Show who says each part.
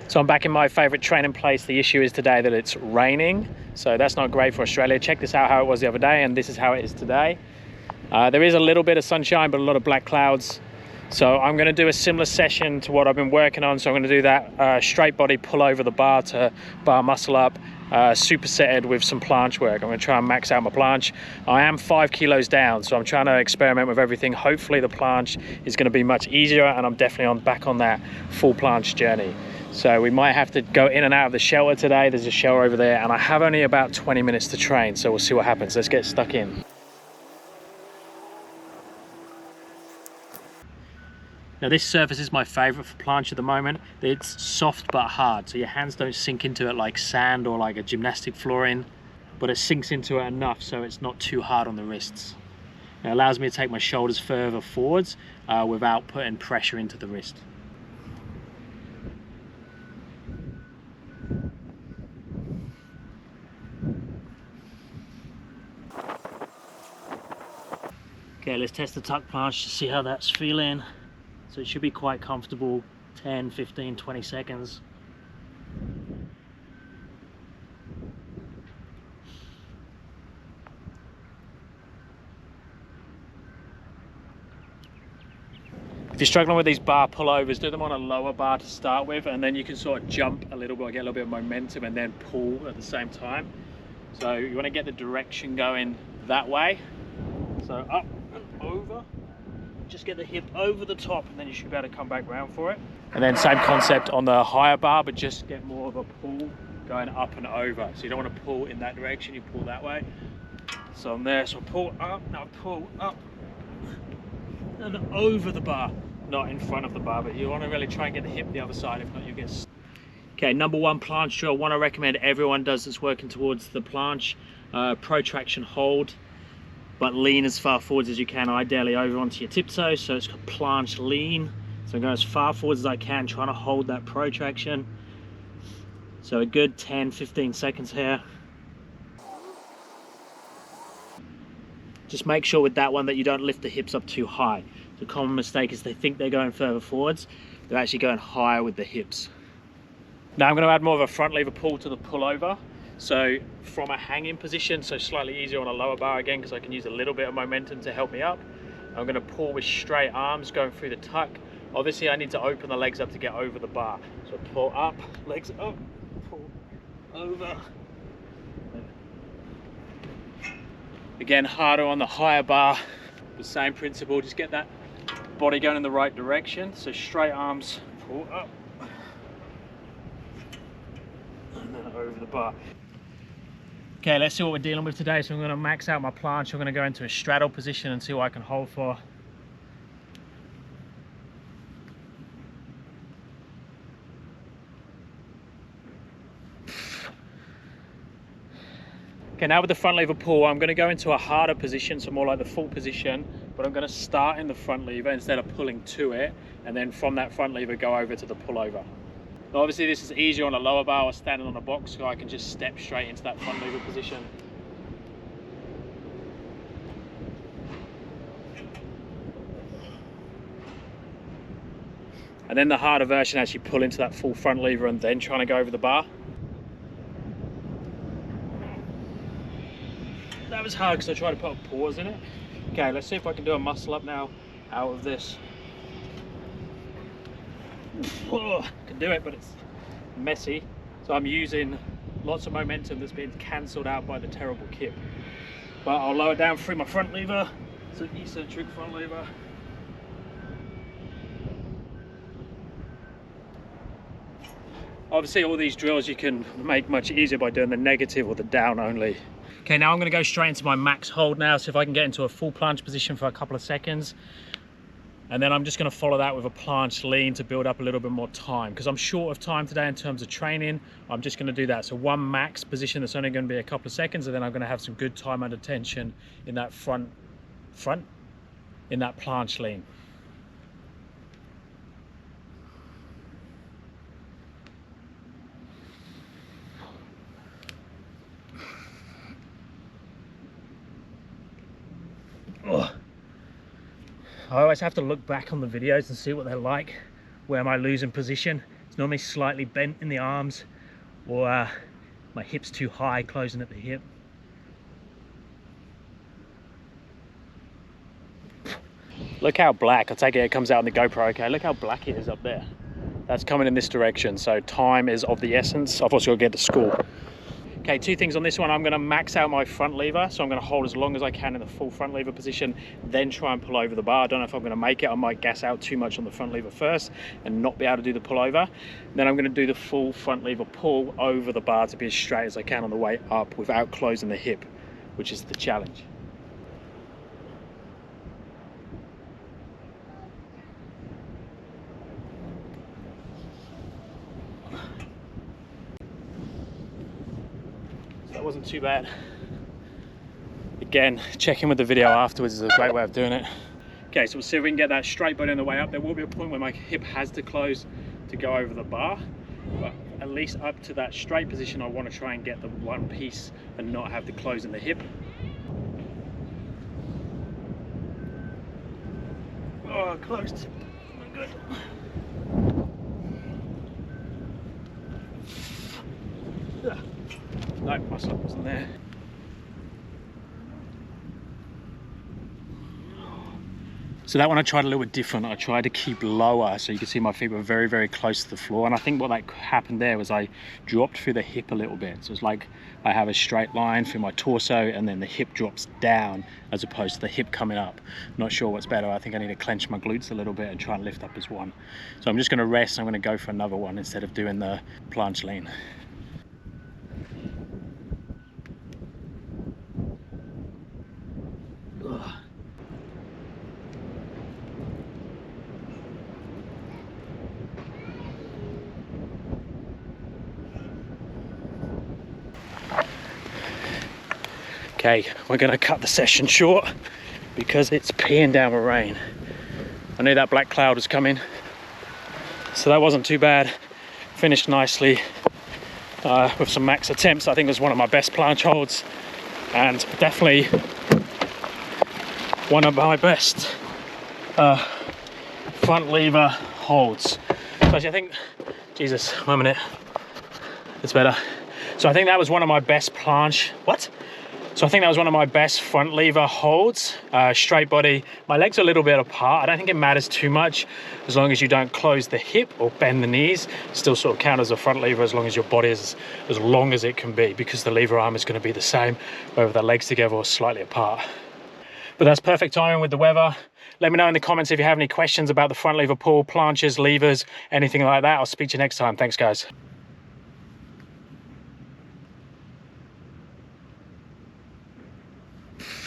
Speaker 1: So I'm back in my favorite training place. The issue is today that it's raining, so that's not great for Australia. Check this out how it was the other day, and this is how it is today. There is a little bit of sunshine, but a lot of black clouds. So I'm going to do a similar session to what I've been working on. So I'm going to do that straight body pull over the bar to bar muscle up, supersetted with some planche work. I'm going to try and max out my planche. I am 5 kilos down, so I'm trying to experiment with everything. Hopefully the planche is going to be much easier, and I'm definitely back on that full planche journey. So we might have to go in and out of the shelter today. There's a shelter over there, and I have only about 20 minutes to train, so we'll see what happens. Let's get stuck in. Now this surface is my favorite for planche at the moment. It's soft but hard, so your hands don't sink into it like sand or like a gymnastic flooring, but it sinks into it enough so it's not too hard on the wrists. It allows me to take my shoulders further forwards without putting pressure into the wrist. Okay, let's test the tuck planche to see how that's feeling. So it should be quite comfortable, 10, 15, 20 seconds. If you're struggling with these bar pullovers, do them on a lower bar to start with, and then you can sort of jump a little bit, get a little bit of momentum, and then pull at the same time. So you want to get the direction going that way. So up and over. Just get the hip over the top, and then you should be able to come back round for it. And then same concept on the higher bar, but just get more of a pull going up and over. So you don't want to pull in that direction, you pull that way. So I'm there, so pull up, now pull up and over the bar, not in front of the bar, but you want to really try and get the hip the other side, if not you get... Okay, number one planche drill, one I recommend everyone does that's working towards the planche, protraction hold, but lean as far forwards as you can, ideally over onto your tiptoes. So it's called Planche Lean. So I'm going as far forwards as I can, trying to hold that protraction. So a good 10, 15 seconds here. Just make sure with that one that you don't lift the hips up too high. The common mistake is they think they're going further forwards. They're actually going higher with the hips. Now I'm going to add more of a front lever pull to the pullover. So from a hanging position, so slightly easier on a lower bar again, because I can use a little bit of momentum to help me up. I'm going to pull with straight arms going through the tuck. Obviously I need to open the legs up to get over the bar. So pull up, legs up, pull over. Again, harder on the higher bar, the same principle, just get that body going in the right direction. So straight arms, pull up, and then over the bar. Okay, let's see what we're dealing with today. So I'm going to max out my planche. I'm going to go into a straddle position and see what I can hold for. Okay, now with the front lever pull, I'm going to go into a harder position, so more like the full position, but I'm going to start in the front lever instead of pulling to it, and then from that front lever go over to the pullover. Now obviously this is easier on a lower bar or standing on a box, so I can just step straight into that front lever position. And then the harder version, actually pull into that full front lever and then trying to go over the bar. That was hard because I tried to put a pause in it. Okay, let's see if I can do a muscle up now out of this. Oh, I can do it, but it's messy. So I'm using lots of momentum that's been cancelled out by the terrible kip. But I'll lower down through my front lever. It's an eccentric front lever. Obviously all these drills you can make much easier by doing the negative or the down only. Okay, now I'm going to go straight into my max hold now, so if I can get into a full planche position for a couple of seconds. And then I'm just going to follow that with a planche lean to build up a little bit more time, because I'm short of time today in terms of training. I'm just going to do that. So one max position that's only going to be a couple of seconds, and then I'm going to have some good time under tension in that front in that planche lean. Oh. I always have to look back on the videos and see what they're like. Where am I losing position? It's Normally slightly bent in the arms, or my hip's too high, closing at the hip. Look how black, I take it comes out on the GoPro, okay, look how black it is up there. That's coming in this direction, so time is of the essence. I've also got to get to school. Okay, 2 things on this one. I'm going to max out my front lever, so I'm going to hold as long as I can in the full front lever position, then try and pull over the bar. I don't know if I'm going to make it. I might gas out too much on the front lever first and not be able to do the pullover. Then I'm going to do the full front lever pull over the bar to be as straight as I can on the way up without closing the hip, which is the challenge. That wasn't too bad. Again, checking with the video afterwards is a great way of doing it. Okay, so we'll see if we can get that straight body on the way up. There will be a point where my hip has to close to go over the bar, but at least up to that straight position, I want to try and get the one piece and not have to close in the hip. Oh, closed. Not good. No, muscle up wasn't there. So that one I tried a little bit different. I tried to keep lower, so you can see my feet were very, very close to the floor. And I think what that happened there was I dropped through the hip a little bit. So it's like I have a straight line through my torso and then the hip drops down as opposed to the hip coming up. Not sure what's better. I think I need to clench my glutes a little bit and try and lift up as one. So I'm just gonna rest. I'm gonna go for another one instead of doing the planche lean. Ugh. Okay, we're gonna cut the session short because it's peeing down with rain. I knew that black cloud was coming, so that wasn't too bad. Finished nicely with some max attempts. I think it was one of my best planche holds and definitely one of my best front lever holds. So actually I think, Jesus, 1 minute, it's better. So I think that was one of my best planche, So I think that was one of my best front lever holds, straight body. My legs are a little bit apart. I don't think it matters too much as long as you don't close the hip or bend the knees. Still sort of count as a front lever as long as your body is as long as it can be, because the lever arm is going to be the same, whether the legs together or slightly apart. But that's perfect timing with the weather. Let me know in the comments if you have any questions about the front lever pull, planches, levers, anything like that. I'll speak to you next time. Thanks, guys.